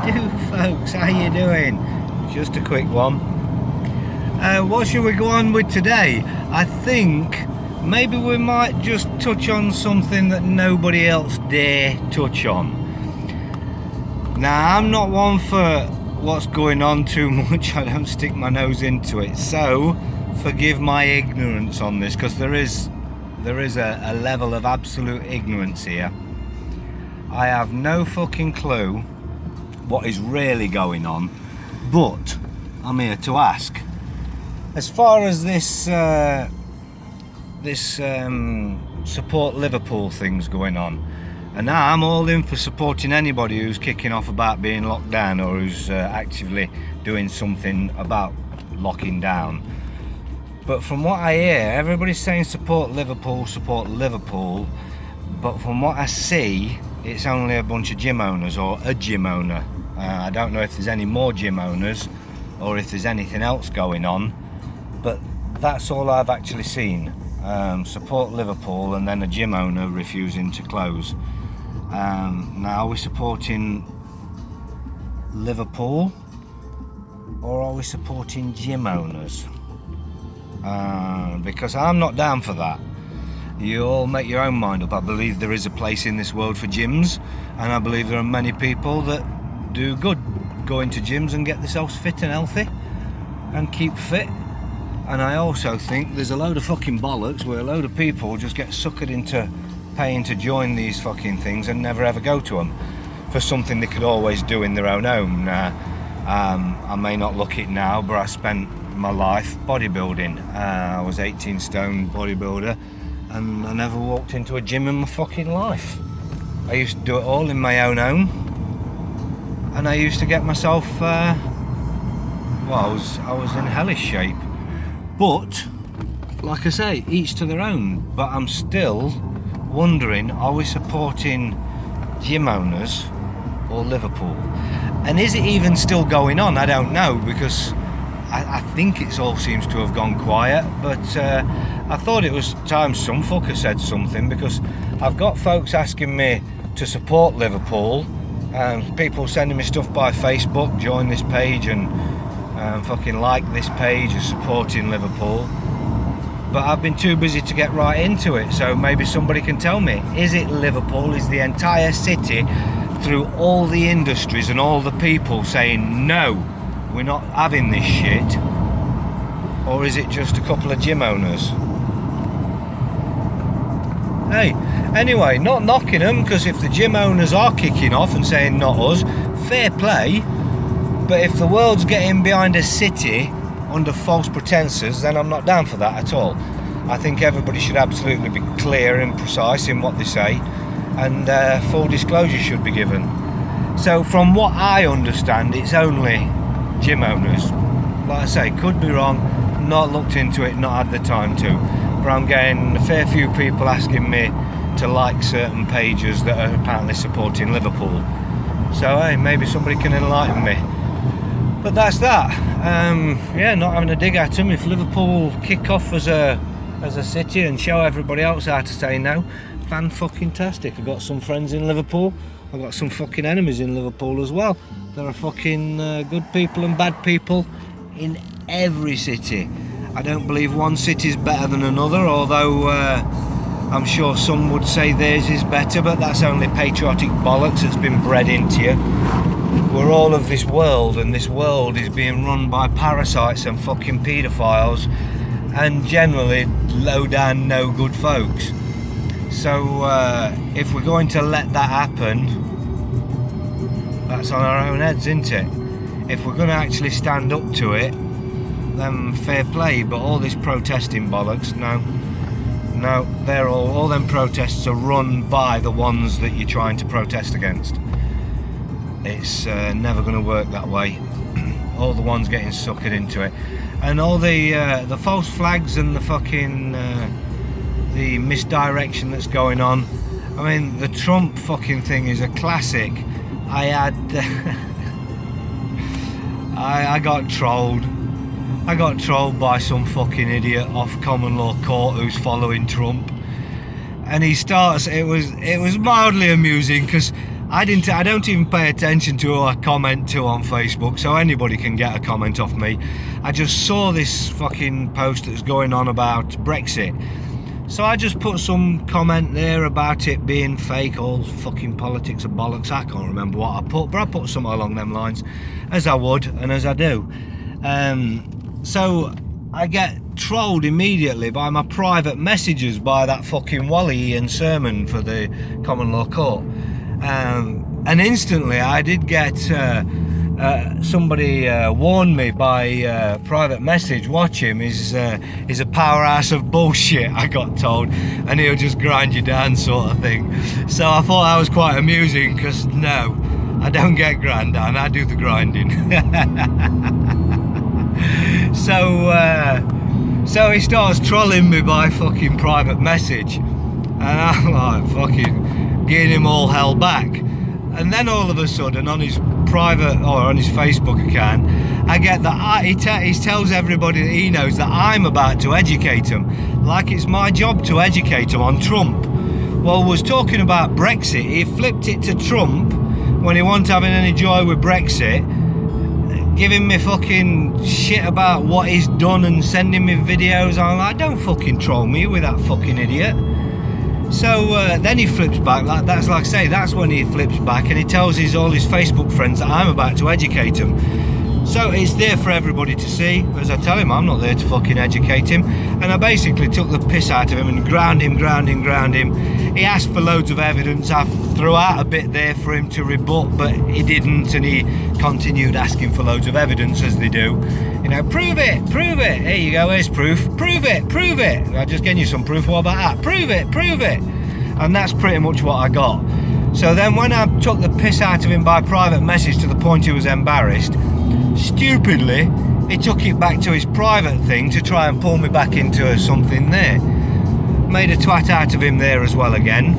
do, folks? How you doing? Just a quick one. What should we go on with today? I think maybe we might just touch on something that nobody else dare touch on. Now, I'm not one for what's going on too much. I don't stick my nose into it, so forgive my ignorance on this, because there is a level of absolute ignorance here. I have no fucking clue what is really going on, but I'm here to ask. As far as this support Liverpool thing's going on, and now I'm all in for supporting anybody who's kicking off about being locked down, or who's actively doing something about locking down. But from what I hear, everybody's saying support Liverpool, but from what I see, it's only a bunch of gym owners, or a gym owner. I don't know if there's any more gym owners or if there's anything else going on, but that's all I've actually seen. Support Liverpool and then a gym owner refusing to close. Now, are we supporting Liverpool or are we supporting gym owners? Because I'm not down for that. You all make your own mind up. I believe there is a place in this world for gyms, and I believe there are many people that do good going to gyms and get themselves fit and healthy and keep fit. And I also think there's a load of fucking bollocks where a load of people just get suckered into paying to join these fucking things and never ever go to them for something they could always do in their own home. I may not look it now, but I spent my life bodybuilding. I was 18 stone bodybuilder, and I never walked into a gym in my fucking life. I used to do it all in my own home, and I used to get myself I was in hellish shape. But like I say, each to their own. But I'm still wondering, are we supporting gym owners or Liverpool? And is it even still going on? I don't know, because I think it all seems to have gone quiet. But I thought it was time some fucker said something, because I've got folks asking me to support Liverpool, and people sending me stuff by Facebook, join this page and fucking like this page of supporting Liverpool. But I've been too busy to get right into it, so maybe somebody can tell me, is it Liverpool? Is the entire city, through all the industries and all the people, saying no, we're not having this shit? Or is it just a couple of gym owners? Hey, anyway, not knocking them, because if the gym owners are kicking off and saying not us, fair play. But if the world's getting behind a city under false pretenses, then I'm not down for that at all. I think everybody should absolutely be clear and precise in what they say, and full disclosure should be given. So from what I understand, it's only gym owners. Like I say, could be wrong, not looked into it, not had the time to, but I'm getting a fair few people asking me to like certain pages that are apparently supporting Liverpool. So hey, maybe somebody can enlighten me. But that's that. Not having a dig at them. If Liverpool kick off as a city and show everybody else how to say no, fan-fucking-tastic. I've got some friends in Liverpool. I've got some fucking enemies in Liverpool as well. There are fucking good people and bad people in every city. I don't believe one city's better than another, although I'm sure some would say theirs is better, but that's only patriotic bollocks that's been bred into you. We're all of this world, and this world is being run by parasites and fucking paedophiles, and generally low down no good folks. So if we're going to let that happen, that's on our own heads, isn't it? If we're going to actually stand up to it, then fair play. But all this protesting bollocks, no, they're all them protests are run by the ones that you're trying to protest against. It's never going to work that way. All the ones getting suckered into it, and all the false flags and the fucking the misdirection that's going on. I mean, the Trump fucking thing is a classic. I got trolled. I got trolled by some fucking idiot off common law court who's following Trump, and he starts. It was mildly amusing, because I don't even pay attention to who I comment to on Facebook, so anybody can get a comment off me. I just saw this fucking post that's going on about Brexit. So I just put some comment there about it being fake, all fucking politics and bollocks. I can't remember what I put, but I put something along them lines, as I would and as I do. So I get trolled immediately by my private messages by that fucking Wally Ian Sermon for the common law court. And instantly I did get somebody warned me by private message, watch him, he's a powerhouse of bullshit, I got told, and he'll just grind you down sort of thing. So I thought that was quite amusing, because no, I don't get ground down, I do the grinding. So he starts trolling me by fucking private message, and I'm like fucking getting him all hell back. And then all of a sudden on his private or on his Facebook account, I get that he tells everybody that he knows that I'm about to educate him, like it's my job to educate him on Trump. Well, was talking about Brexit, he flipped it to Trump when he wasn't having any joy with Brexit, giving me fucking shit about what he's done and sending me videos. I'm like, don't fucking troll me with that fucking idiot. So then he flips back, that's like I say, that's when he flips back and he tells all his Facebook friends that I'm about to educate him. So it's there for everybody to see, as I tell him I'm not there to fucking educate him. And I basically took the piss out of him and ground him. He asked for loads of evidence. I threw out a bit there for him to rebut, but he didn't, and he continued asking for loads of evidence, as they do. You know, prove it. Here you go, here's proof. Prove it. I just gave you some proof. What about that? Prove it. And that's pretty much what I got. So then when I took the piss out of him by private message to the point he was embarrassed, stupidly he took it back to his private thing to try and pull me back into something there. Made a twat out of him there as well again,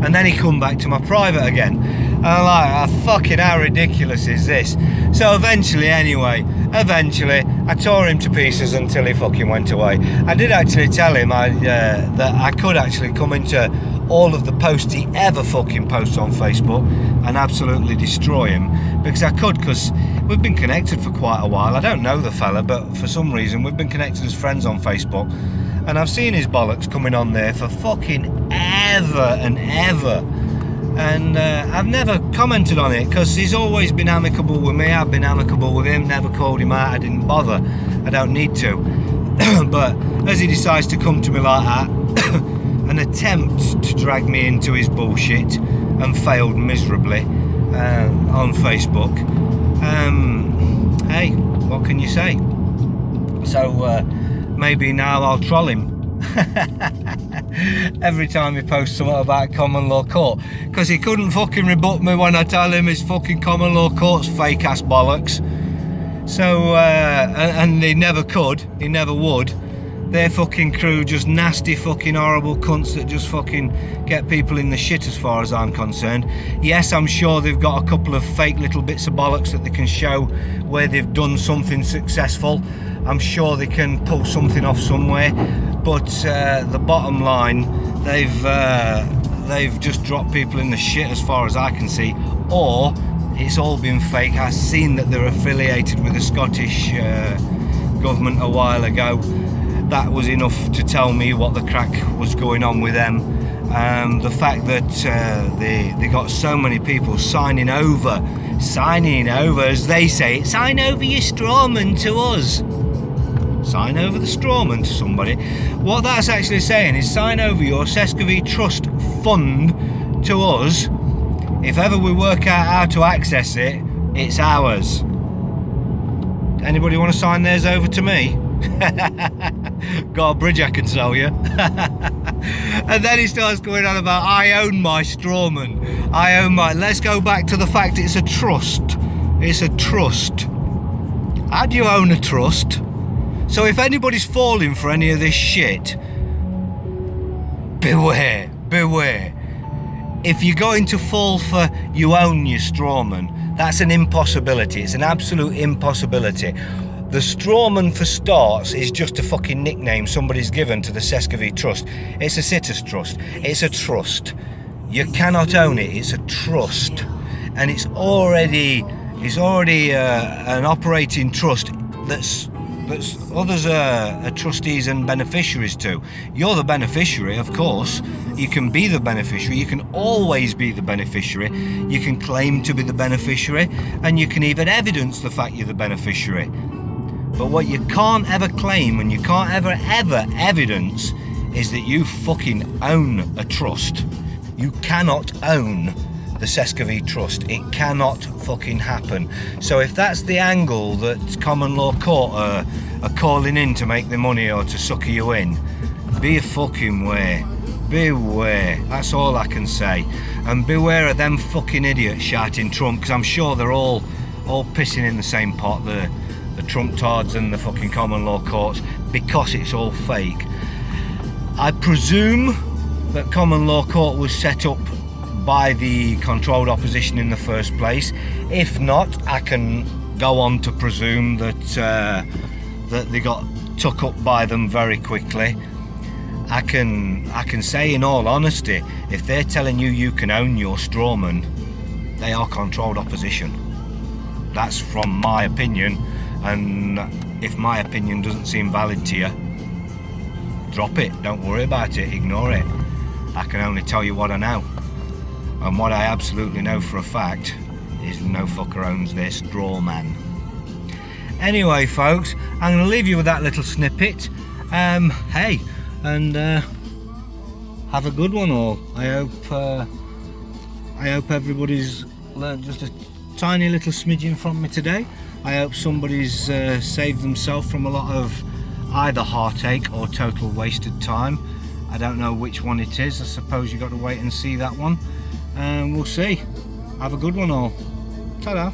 and then he come back to my private again. And I'm like, oh, fucking how ridiculous is this? So eventually I tore him to pieces until he fucking went away. I did actually tell him that I could actually come into all of the posts he ever fucking posts on Facebook and absolutely destroy him, because I could, because we've been connected for quite a while. I don't know the fella, but for some reason we've been connected as friends on Facebook, and I've seen his bollocks coming on there for fucking ever and ever, and I've never commented on it because he's always been amicable with me. I've been amicable with him, never called him out, I didn't bother, I don't need to. But as he decides to come to me like that and attempt to drag me into his bullshit, and failed miserably on Facebook, hey, what can you say? So maybe now I'll troll him every time he posts something about common law court, because he couldn't fucking rebut me when I tell him his fucking common law court's fake ass bollocks. So and he never could, he never would. Their fucking crew, just nasty fucking horrible cunts that just fucking get people in the shit as far as I'm concerned. Yes, I'm sure they've got a couple of fake little bits of bollocks that they can show where they've done something successful. I'm sure they can pull something off somewhere, but the bottom line, they've just dropped people in the shit as far as I can see, or it's all been fake. I've seen that they're affiliated with the Scottish government a while ago. That was enough to tell me what the crack was going on with them. The fact that they got so many people signing over, as they say, sign over your strawman to us. Sign over the strawman to somebody. What that's actually saying is sign over your Sescovy Trust fund to us. If ever we work out how to access it, it's ours. Anybody want to sign theirs over to me? Got a bridge I can sell you. And then he starts going on about, I own my strawman, I own my... Let's go back to the fact it's a trust. It's a trust. How do you own a trust? So if anybody's falling for any of this shit, beware. If you're going to fall for you own your strawman, that's an impossibility. It's an absolute impossibility. The strawman, for starts, is just a fucking nickname somebody's given to the Sescovy Trust. It's a sitters trust. It's a trust. You cannot own it. It's a trust. and it's already an operating trust that's others are trustees and beneficiaries to. You're the beneficiary, of course. You can be the beneficiary. You can always be the beneficiary. You can claim to be the beneficiary, and you can even evidence the fact you're the beneficiary. But what you can't ever claim and you can't ever evidence is that you fucking own a trust. You cannot own the Sescovy Trust. It cannot fucking happen. So if that's the angle that common law court are calling in to make the money or to sucker you in, be a fucking way. Beware. That's all I can say. And beware of them fucking idiots shouting Trump, because I'm sure they're all pissing in the same pot, the Trump tards and the fucking common law courts, because it's all fake. I presume that common law court was set up by the controlled opposition in the first place. If not, I can go on to presume that they got took up by them very quickly. I can say in all honesty, if they're telling you can own your strawman, they are controlled opposition. That's from my opinion, and if my opinion doesn't seem valid to you, drop it, don't worry about it, ignore it. I can only tell you what I know. And what I absolutely know for a fact is no fucker owns their straw man. Anyway, folks, I'm going to leave you with that little snippet. Hey, and have a good one all. I hope everybody's learned just a tiny little smidgen from me today. I hope somebody's saved themselves from a lot of either heartache or total wasted time. I don't know which one it is. I suppose you got to wait and see that one. And we'll see. Have a good one all. Ta-da.